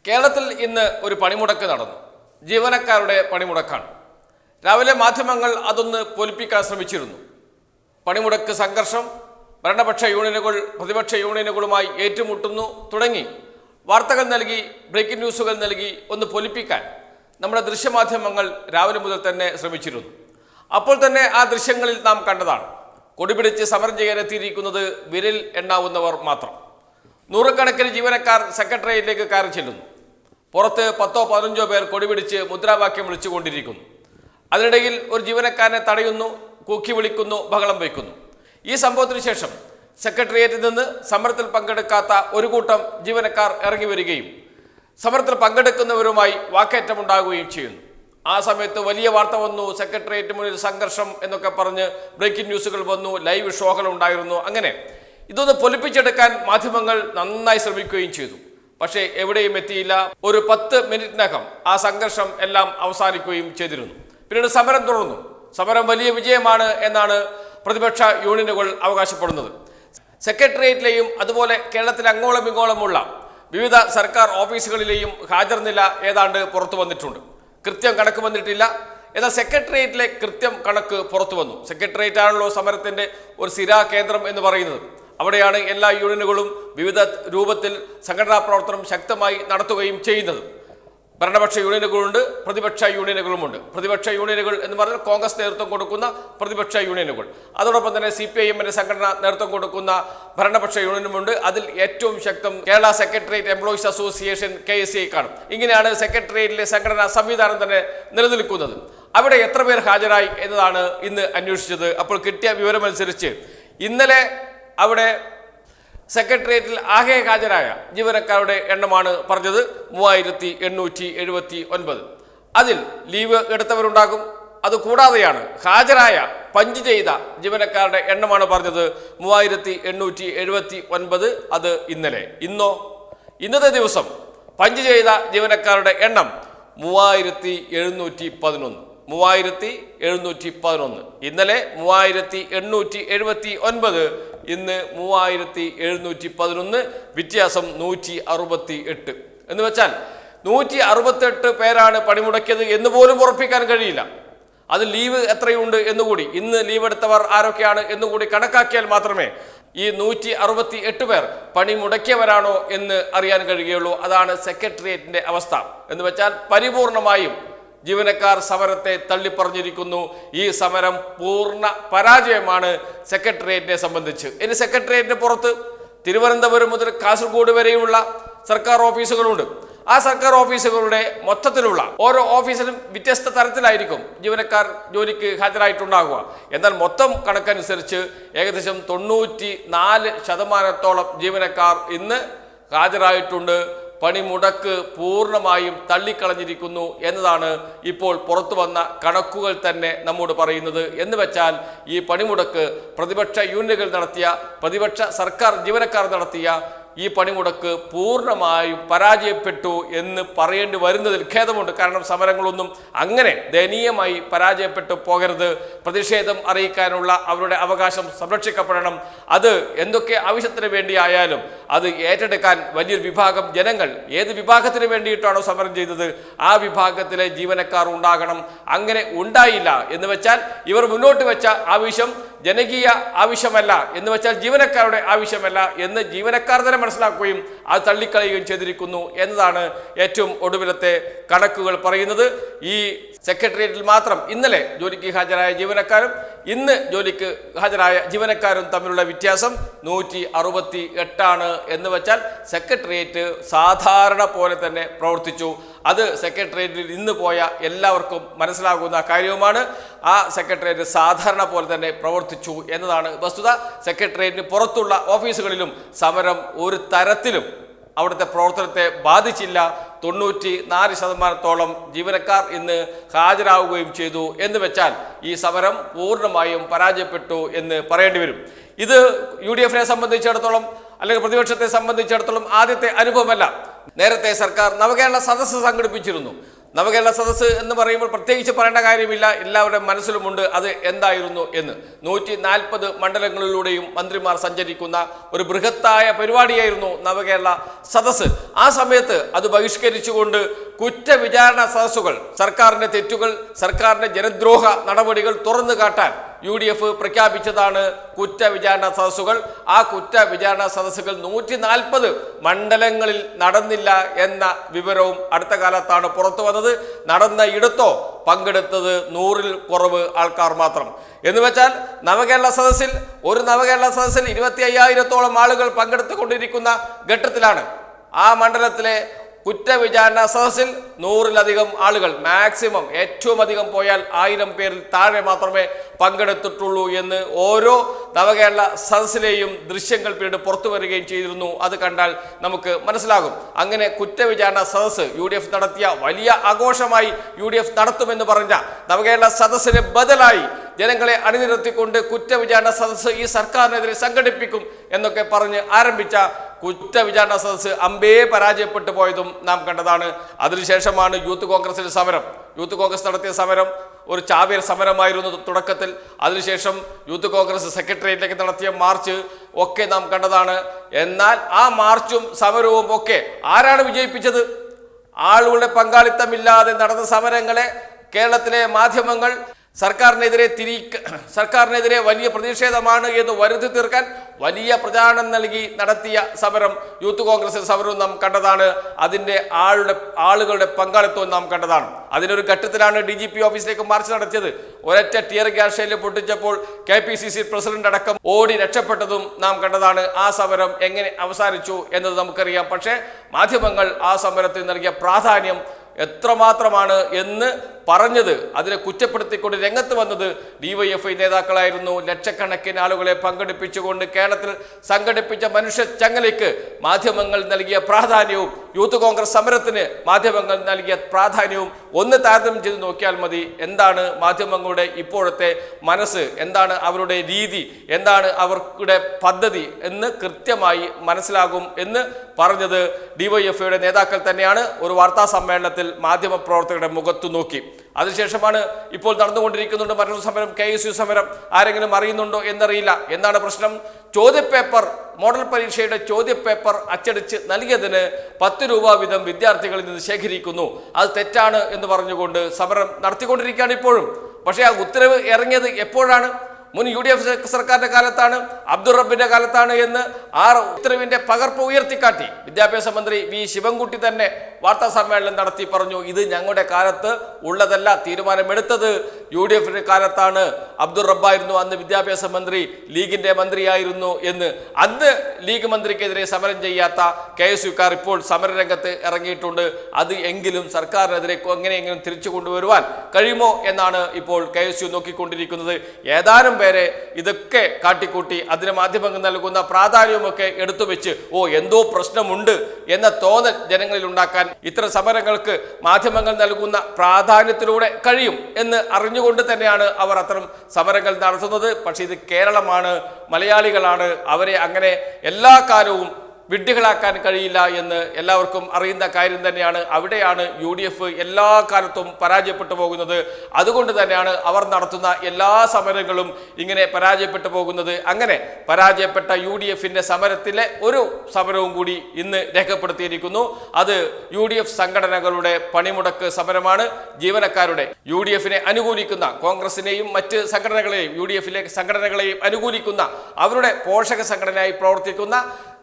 കേരളത്തിൽ ഇന്ന് ഒരു പണിമുടക്ക് നടന്നു. ജീവനക്കാരുടെ പണിമുടക്കാണ്. രാവിലെ മാധ്യമങ്ങൾ അതൊന്ന് പൊലിപ്പിക്കാൻ ശ്രമിച്ചിരുന്നു. പണിമുടക്ക് സംഘർഷം, ഭരണപക്ഷ യൂണിയനുകൾ പ്രതിപക്ഷ യൂണിയനുകളുമായി ഏറ്റുമുട്ടുന്നു തുടങ്ങി വാർത്തകൾ നൽകി, ബ്രേക്കിംഗ് ന്യൂസുകൾ നൽകി ഒന്ന് പൊലിപ്പിക്കാൻ നമ്മുടെ ദൃശ്യമാധ്യമങ്ങൾ രാവിലെ മുതൽ തന്നെ ശ്രമിച്ചിരുന്നു. അപ്പോൾ തന്നെ ആ ദൃശ്യങ്ങളിൽ നാം കണ്ടതാണ്, കൊടിപിടിച്ച് സമരം ചെയ്യാനെത്തിയിരിക്കുന്നത് വിരൽ എണ്ണാവുന്നവർ മാത്രം. നൂറുകണക്കിന് ജീവനക്കാർ സെക്രട്ടേറിയറ്റിലേക്ക് കയറി ചെല്ലുന്നു. പുറത്ത് 10-15 പേർ കൊടിപിടിച്ച് മുദ്രാവാക്യം വിളിച്ചുകൊണ്ടിരിക്കുന്നു. അതിനിടയിൽ ഒരു ജീവനക്കാരനെ തടയുന്നു, കൂക്കി വിളിക്കുന്നു, ബഹളം വയ്ക്കുന്നു. ഈ സംഭവത്തിന് ശേഷം സെക്രട്ടേറിയറ്റിൽ നിന്ന് സമരത്തിൽ പങ്കെടുക്കാത്ത ഒരു കൂട്ടം ജീവനക്കാർ ഇറങ്ങി വരികയും സമരത്തിൽ പങ്കെടുക്കുന്നവരുമായി വാക്കേറ്റമുണ്ടാകുകയും ചെയ്യുന്നു. ആ സമയത്ത് വലിയ വാർത്ത വന്നു, സെക്രട്ടേറിയറ്റ് മുന്നിൽ സംഘർഷം എന്നൊക്കെ പറഞ്ഞ് ബ്രേക്കിംഗ് ന്യൂസുകൾ വന്നു, ലൈവ് ഷോകൾ ഉണ്ടായിരുന്നു. അങ്ങനെ ഇതൊന്ന് പൊലിപ്പിച്ചെടുക്കാൻ മാധ്യമങ്ങൾ നന്നായി ശ്രമിക്കുകയും ചെയ്തു. പക്ഷേ എവിടെയും എത്തിയില്ല. ഒരു 10 മിനിറ്റിനകം ആ സംഘർഷം എല്ലാം അവസാനിക്കുകയും ചെയ്തിരുന്നു. പിന്നീട് സമരം തുടർന്നു. സമരം വലിയ വിജയമാണ് എന്നാണ് പ്രതിപക്ഷ യൂണിയനുകൾ അവകാശപ്പെടുന്നത്. സെക്രട്ടേറിയറ്റിലെയും അതുപോലെ കേരളത്തിലെ അങ്ങോളം ഇങ്ങോളമുള്ള വിവിധ സർക്കാർ ഓഫീസുകളിലെയും ഹാജർ നില ഏതാണ്ട് പുറത്തു വന്നിട്ടുണ്ട്. കൃത്യം കണക്ക് വന്നിട്ടില്ല. എന്നാൽ സെക്രട്ടേറിയറ്റിലെ കൃത്യം കണക്ക് പുറത്തു വന്നു. സെക്രട്ടേറിയറ്റ് ആണല്ലോ സമരത്തിന്റെ ഒരു സ്ഥിരാ കേന്ദ്രം എന്ന് പറയുന്നത്. അവിടെയാണ് എല്ലാ യൂണിയനുകളും വിവിധ രൂപത്തിൽ സംഘടനാ പ്രവർത്തനം ശക്തമായി നടത്തുകയും ചെയ്യുന്നത്. ഭരണപക്ഷ യൂണിയനുകളുണ്ട്, പ്രതിപക്ഷ യൂണിയനുകളുമുണ്ട്. പ്രതിപക്ഷ യൂണിയനുകൾ എന്ന് പറഞ്ഞാൽ കോൺഗ്രസ് നേതൃത്വം കൊടുക്കുന്ന പ്രതിപക്ഷ യൂണിയനുകൾ, അതോടൊപ്പം തന്നെ CPIM-ന്റെ സംഘടന നേതൃത്വം കൊടുക്കുന്ന ഭരണപക്ഷ യൂണിയനുമുണ്ട്. അതിൽ ഏറ്റവും ശക്തം Kerala secretariat employees association KSE കാണും. ഇങ്ങനെയാണ് സെക്രട്ടേറിയറ്റിലെ സംഘടനാ സംവിധാനം തന്നെ നിലനിൽക്കുന്നത്. അവിടെ എത്ര പേർ ഹാജരായി എന്നതാണ് ഇന്ന് അന്വേഷിച്ചത്. അപ്പോൾ കിട്ടിയ വിവരമനുസരിച്ച് ഇന്നലെ അവിടെ സെക്രട്ടേറിയറ്റിൽ ആകെ ഹാജരായ ജീവനക്കാരുടെ എണ്ണമാണ് പറഞ്ഞത് 3879. അതിൽ ലീവ് എടുത്തവരുണ്ടാകും. അതുകൂടാതെയാണ് ഹാജരായ പഞ്ച് ചെയ്ത ജീവനക്കാരുടെ എണ്ണമാണ് പറഞ്ഞത് 3879. അത് ഇന്നലെ. ഇന്നത്തെ ദിവസം പഞ്ച് ചെയ്ത ജീവനക്കാരുടെ എണ്ണം 3711. ഇന്നലെ 3879, ഇന്ന് 3711. വ്യത്യാസം 168. എന്ന് വെച്ചാൽ 168 പേരാണ് പണിമുടക്കിയത് എന്ന് പോലും ഉറപ്പിക്കാൻ കഴിയില്ല. അത് ലീവ് എത്രയുണ്ട് എന്നുകൂടി, ഇന്ന് ലീവ് എടുത്തവർ ആരൊക്കെയാണ് എന്നുകൂടി കണക്കാക്കിയാൽ മാത്രമേ ഈ 168 പേർ പണിമുടക്കിയവരാണോ എന്ന് അറിയാൻ കഴിയുകയുള്ളൂ. അതാണ് സെക്രട്ടേറിയറ്റിന്റെ അവസ്ഥ. എന്ന് വെച്ചാൽ പരിപൂർണമായും ജീവനക്കാർ സമരത്തെ തള്ളിപ്പറഞ്ഞിരിക്കുന്നു. ഈ സമരം പൂർണ്ണ പരാജയമാണ് സെക്രട്ടേറിയറ്റിനെ സംബന്ധിച്ച്. ഇനി സെക്രട്ടേറിയറ്റിന് പുറത്ത് തിരുവനന്തപുരം മുതൽ കാസർഗോഡ് വരെയുള്ള സർക്കാർ ഓഫീസുകളുണ്ട്. ആ സർക്കാർ ഓഫീസുകളുടെ മൊത്തത്തിലുള്ള ഓരോ ഓഫീസിലും വ്യത്യസ്ത തരത്തിലായിരിക്കും ജീവനക്കാർ ജോലിക്ക് ഹാജരായിട്ടുണ്ടാകുക. എന്നാൽ മൊത്തം കണക്കനുസരിച്ച് ഏകദേശം 94% ജീവനക്കാർ ഇന്ന് ഹാജരായിട്ടുണ്ട്. പണിമുടക്ക് പൂർണ്ണമായും തള്ളിക്കളഞ്ഞിരിക്കുന്നു എന്നതാണ് ഇപ്പോൾ പുറത്തു വന്ന കണക്കുകൾ തന്നെ നമ്മോട് പറയുന്നത്. എന്ന് വെച്ചാൽ ഈ പണിമുടക്ക് പ്രതിപക്ഷ യൂണിയനുകൾ നടത്തിയ, പ്രതിപക്ഷ സർക്കാർ ജീവനക്കാർ നടത്തിയ ഈ പണിമുടക്ക് പൂർണ്ണമായും പരാജയപ്പെട്ടു എന്ന് പറയേണ്ടി വരുന്നതിൽ ഖേദമുണ്ട്. കാരണം സമരങ്ങളൊന്നും അങ്ങനെ ദയനീയമായി പരാജയപ്പെട്ടു പോകരുത്. പ്രതിഷേധം അറിയിക്കാനുള്ള അവരുടെ അവകാശം സംരക്ഷിക്കപ്പെടണം. അത് എന്തൊക്കെ ആവശ്യത്തിന് വേണ്ടിയായാലും അത് ഏറ്റെടുക്കാൻ വലിയൊരു വിഭാഗം ജനങ്ങൾ ഏത് വിഭാഗത്തിന് വേണ്ടിയിട്ടാണോ സമരം ചെയ്തത് ആ വിഭാഗത്തിലെ ജീവനക്കാർ ഉണ്ടാകണം. അങ്ങനെ ഉണ്ടായില്ല എന്ന് വെച്ചാൽ ഇവർ മുന്നോട്ട് വെച്ച ആവശ്യം ജനകീയ ആവശ്യമല്ല, എന്ന് വെച്ചാൽ ജീവനക്കാരുടെ ആവശ്യമല്ല എന്ന് ജീവനക്കാർ തന്നെ മനസ്സിലാക്കുകയും അത് തള്ളിക്കളയുകയും ചെയ്തിരിക്കുന്നു എന്നതാണ് ഏറ്റവും ഒടുവിലത്തെ കണക്കുകൾ പറയുന്നത്. ഈ സെക്രട്ടേറിയറ്റിൽ മാത്രം ഇന്നലെ ജോലിക്ക് ഹാജരായ ജീവനക്കാരും ഇന്ന് ജോലിക്ക് ഹാജരായ ജീവനക്കാരും തമ്മിലുള്ള വ്യത്യാസം 168 എന്ന് വെച്ചാൽ സെക്രട്ടേറിയറ്റ് സാധാരണ പോലെ തന്നെ പ്രവർത്തിച്ചു. അത് സെക്രട്ടേറിയറ്റിൽ ഇന്ന് പോയ എല്ലാവർക്കും മനസ്സിലാകുന്ന കാര്യവുമാണ്. ആ സെക്രട്ടേറിയറ്റ് സാധാരണ പോലെ തന്നെ പ്രവർത്തിച്ചു എന്നതാണ് വസ്തുത. സെക്രട്ടേറിയറ്റിന് പുറത്തുള്ള ഓഫീസുകളിലും സമരം ഒരു തരത്തിലും അവിടുത്തെ പ്രവർത്തനത്തെ ബാധിച്ചില്ല. 94% ജീവനക്കാർ ഇന്ന് ഹാജരാകുകയും ചെയ്തു. എന്ന് വെച്ചാൽ ഈ സമരം പൂർണ്ണമായും പരാജയപ്പെട്ടു എന്ന് പറയേണ്ടി വരും. ഇത് UDF-നെ സംബന്ധിച്ചിടത്തോളം അല്ലെങ്കിൽ പ്രതിപക്ഷത്തെ സംബന്ധിച്ചിടത്തോളം ആദ്യത്തെ അനുഭവമല്ല. നേരത്തെ സർക്കാർ നവകേരള സദസ്സ് സംഘടിപ്പിച്ചിരുന്നു. നവകേരള സദസ്സ് എന്ന് പറയുമ്പോൾ പ്രത്യേകിച്ച് പറയേണ്ട കാര്യമില്ല, എല്ലാവരുടെ മനസ്സിലുമുണ്ട് അത് എന്തായിരുന്നു എന്ന്. 140 മണ്ഡലങ്ങളിലൂടെയും മന്ത്രിമാർ സഞ്ചരിക്കുന്ന ഒരു ബൃഹത്തായ പരിപാടിയായിരുന്നു നവകേരള സദസ്സ്. ആ സമയത്ത് അത് ബഹിഷ്കരിച്ചുകൊണ്ട് കുറ്റവിചാരണ സദസ്സുകൾ, സർക്കാരിന്റെ തെറ്റുകൾ, സർക്കാരിന്റെ ജനദ്രോഹ നടപടികൾ തുറന്നു കാട്ടാൻ UDF പ്രഖ്യാപിച്ചതാണ് കുറ്റവിചാരണ സദസ്സുകൾ. ആ കുറ്റവിചാരണ സദസ്സുകൾ 140 മണ്ഡലങ്ങളിൽ നടന്നില്ല എന്ന വിവരവും അടുത്ത കാലത്താണ് പുറത്തു വന്നത്. നടന്ന ഇടത്തോ പങ്കെടുത്തത് 100-ൽ കുറവ് ആൾക്കാർ മാത്രം. എന്ന് വെച്ചാൽ നവകേരള സദസ്സിൽ 25,000-ഓളം ആളുകൾ പങ്കെടുത്തുകൊണ്ടിരിക്കുന്ന ഘട്ടത്തിലാണ് ആ മണ്ഡലത്തിലെ കുറ്റവിചാരണ സദസ്സിൽ 100-ലധികം ആളുകൾ, മാക്സിമം ഏറ്റവും അധികം പോയാൽ 1000 പേരിൽ താഴെ മാത്രമേ പങ്കെടുത്തിട്ടുള്ളൂ എന്ന് ഓരോ നവകേരള സദസ്സിലെയും ദൃശ്യങ്ങൾ പിന്നീട് പുറത്തു വരികയും ചെയ്തിരുന്നു. അത് കണ്ടാൽ നമുക്ക് മനസ്സിലാകും. അങ്ങനെ കുറ്റവിചാരണ സദസ്സ് UDF നടത്തിയ വലിയ ആഘോഷമായി UDF നടത്തുമെന്ന് പറഞ്ഞ നവകേരള സദസ്സിന് ബദലായി ജനങ്ങളെ അണിനിരത്തിക്കൊണ്ട് കുറ്റവിചാരണ സദസ്സ് ഈ സർക്കാരിനെതിരെ സംഘടിപ്പിക്കും എന്നൊക്കെ പറഞ്ഞ് ആരംഭിച്ച കുറ്റവിചാരണ സദസ്സ് അമ്പേ പരാജയപ്പെട്ടു പോയതും നാം കണ്ടതാണ്. അതിനുശേഷമാണ് യൂത്ത് കോൺഗ്രസിന്റെ സമരം. യൂത്ത് കോൺഗ്രസ് നടത്തിയ സമരം ഒരു ചാവേർ സമരമായിരുന്നു തുടക്കത്തിൽ. അതിനുശേഷം യൂത്ത് കോൺഗ്രസ് സെക്രട്ടേറിയറ്റിലേക്ക് നടത്തിയ മാർച്ച് ഒക്കെ നാം കണ്ടതാണ്. എന്നാൽ ആ മാർച്ചും സമരവും ഒക്കെ ആരാണ് വിജയിപ്പിച്ചത്? ആളുകളുടെ പങ്കാളിത്തമില്ലാതെ നടന്ന സമരങ്ങളെ കേരളത്തിലെ മാധ്യമങ്ങൾ സർക്കാരിനെതിരെ വലിയ പ്രതിഷേധമാണ് എന്ന് വരുത്തി തീർക്കാൻ വലിയ പ്രചാരണം നൽകി നടത്തിയ സമരം, യൂത്ത് കോൺഗ്രസ് സമരവും നാം കണ്ടതാണ്. അതിൻ്റെ ആളുകളുടെ പങ്കാളിത്തവും നാം കണ്ടതാണ്. അതിനൊരു ഘട്ടത്തിലാണ് DGP ഓഫീസിലേക്ക് മാർച്ച് നടത്തിയത്. ഒരൊറ്റ ടിയർ ഗ്യാസ് ഷെല്ല് പൊട്ടിച്ചപ്പോൾ KPCC പ്രസിഡന്റ് അടക്കം ഓടി രക്ഷപ്പെട്ടതും നാം കണ്ടതാണ്. ആ സമരം എങ്ങനെ അവസാനിച്ചു എന്നത് നമുക്കറിയാം. പക്ഷേ മാധ്യമങ്ങൾ ആ സമരത്തിന് നൽകിയ പ്രാധാന്യം എത്രമാത്രമാണ് എന്ന് പറഞ്ഞത്, അതിനെ കുറ്റപ്പെടുത്തിക്കൊണ്ട് രംഗത്ത് വന്നത് DYFI നേതാക്കളായിരുന്നു. ലക്ഷക്കണക്കിന് ആളുകളെ പങ്കെടുപ്പിച്ചുകൊണ്ട് കേരളത്തിൽ സംഘടിപ്പിച്ച മനുഷ്യ ചങ്ങലയ്ക്ക് മാധ്യമങ്ങൾ നൽകിയ പ്രാധാന്യവും യൂത്ത് കോൺഗ്രസ് സമരത്തിന് മാധ്യമങ്ങൾ നൽകിയ പ്രാധാന്യവും ഒന്ന് താരതമ്യം ചെയ്ത് നോക്കിയാൽ മതി. എന്താണ് മാധ്യമങ്ങളുടെ ഇപ്പോഴത്തെ മനസ്സ്, എന്താണ് അവരുടെ രീതി, എന്താണ് അവരുടെ പദ്ധതി എന്ന് കൃത്യമായി മനസ്സിലാകും എന്ന് പറഞ്ഞത് DYFIയുടെ നേതാക്കൾ തന്നെയാണ്. ഒരു വാർത്താ സമ്മേളനത്തിൽ മാധ്യമ പ്രവർത്തകരുടെ മുഖത്തു നോക്കി. അതിനുശേഷമാണ് ഇപ്പോൾ നടന്നുകൊണ്ടിരിക്കുന്നുണ്ട് മറ്റൊരു സമരം, KSU സമരം. ആരെങ്കിലും അറിയുന്നുണ്ടോ എന്നറിയില്ല. എന്താണ് പ്രശ്നം? ചോദ്യപേപ്പർ, മോഡൽ പരീക്ഷയുടെ ചോദ്യപേപ്പർ അച്ചടിച്ച് നൽകിയതിന് 10 രൂപ വീതം വിദ്യാർത്ഥികളിൽ നിന്ന് ശേഖരിക്കുന്നു. അത് തെറ്റാണ് എന്ന് പറഞ്ഞുകൊണ്ട് സമരം നടത്തിക്കൊണ്ടിരിക്കുകയാണ് ഇപ്പോഴും. പക്ഷേ ആ ഉത്തരവ് ഇറങ്ങിയത് എപ്പോഴാണ്? മുൻ UDF സർക്കാരിന്റെ കാലത്താണ്, അബ്ദുൾ റബ്ബിന്റെ കാലത്താണ് എന്ന് ആ ഉത്തരവിന്റെ പകർപ്പ് ഉയർത്തിക്കാട്ടി വിദ്യാഭ്യാസ മന്ത്രി V ശിവൻകുട്ടി തന്നെ വാർത്താ സമ്മേളനം നടത്തി പറഞ്ഞു, ഇത് ഞങ്ങളുടെ കാലത്ത് ഉള്ളതല്ല, തീരുമാനമെടുത്തത് UDFന്റെ കാലത്താണ്. അബ്ദുൾ റബ്ബായിരുന്നു അന്ന് വിദ്യാഭ്യാസ മന്ത്രി, ലീഗിന്റെ മന്ത്രിയായിരുന്നു എന്ന്. അന്ന് ലീഗ് മന്ത്രിക്കെതിരെ സമരം ചെയ്യാത്ത KSUക്കാർ ഇപ്പോൾ സമരരംഗത്ത് ഇറങ്ങിയിട്ടുണ്ട്. അത് എങ്കിലും സർക്കാരിനെതിരെ എങ്ങനെയെങ്കിലും തിരിച്ചു കൊണ്ടുവരുവാൻ കഴിയുമോ എന്നാണ് ഇപ്പോൾ KSU നോക്കിക്കൊണ്ടിരിക്കുന്നത്. ഏതാനും പേരെ ഇതൊക്കെ കാട്ടിക്കൂട്ടി അതിന് മാധ്യമങ്ങൾ നൽകുന്ന പ്രാധാന്യമൊക്കെ എടുത്തു വെച്ച് എന്തോ പ്രശ്നമുണ്ട് എന്ന തോന്നൽ ജനങ്ങളിൽ ഉണ്ടാക്കാൻ ഇത്തരം സമരങ്ങൾക്ക് മാധ്യമങ്ങൾ നൽകുന്ന പ്രാധാന്യത്തിലൂടെ കഴിയും എന്ന് അറിഞ്ഞുകൊണ്ട് തന്നെയാണ് അവർ അത്തരം സമരങ്ങൾ നടത്തുന്നത്. പക്ഷേ ഇത് കേരളമാണ്, മലയാളികളാണ്, അവരെ അങ്ങനെ എല്ലാ കാലവും വിഡ്ഢികളാക്കാൻ കഴിയില്ല എന്ന് എല്ലാവർക്കും അറിയുന്ന കാര്യം തന്നെയാണ്. അവിടെയാണ് UDF എല്ലാ കാലത്തും പരാജയപ്പെട്ടു പോകുന്നത്. അതുകൊണ്ട് തന്നെയാണ് അവർ നടത്തുന്ന എല്ലാ സമരങ്ങളും ഇങ്ങനെ പരാജയപ്പെട്ടു പോകുന്നത്. അങ്ങനെ പരാജയപ്പെട്ട UDFന്റെ സമരത്തിലെ ഒരു സമരവും കൂടി ഇന്ന് രേഖപ്പെടുത്തിയിരിക്കുന്നു. അത് UDF സംഘടനകളുടെ പണിമുടക്ക് സമരമാണ്. ജീവനക്കാരുടെ UDFനെ അനുകൂലിക്കുന്ന കോൺഗ്രസിനെയും മറ്റ് സംഘടനകളെയും UDFിലെ സംഘടനകളെയും അനുകൂലിക്കുന്ന അവരുടെ പോഷക സംഘടനയായി പ്രവർത്തിക്കുന്ന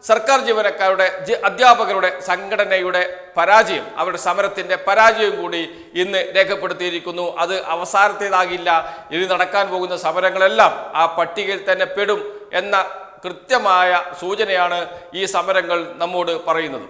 സർക്കാർ ജീവനക്കാരുടെ അധ്യാപകരുടെ സംഘടനയുടെ പരാജയം, അവരുടെ സമരത്തിൻ്റെ പരാജയം കൂടി ഇന്ന് രേഖപ്പെടുത്തിയിരിക്കുന്നു. അത് അവസാനത്തേതാകില്ല. ഇനി നടക്കാൻ പോകുന്ന സമരങ്ങളെല്ലാം ആ പട്ടികയിൽ തന്നെ പെടും എന്ന കൃത്യമായ സൂചനയാണ് ഈ സമരങ്ങൾ നമ്മോട് പറയുന്നത്.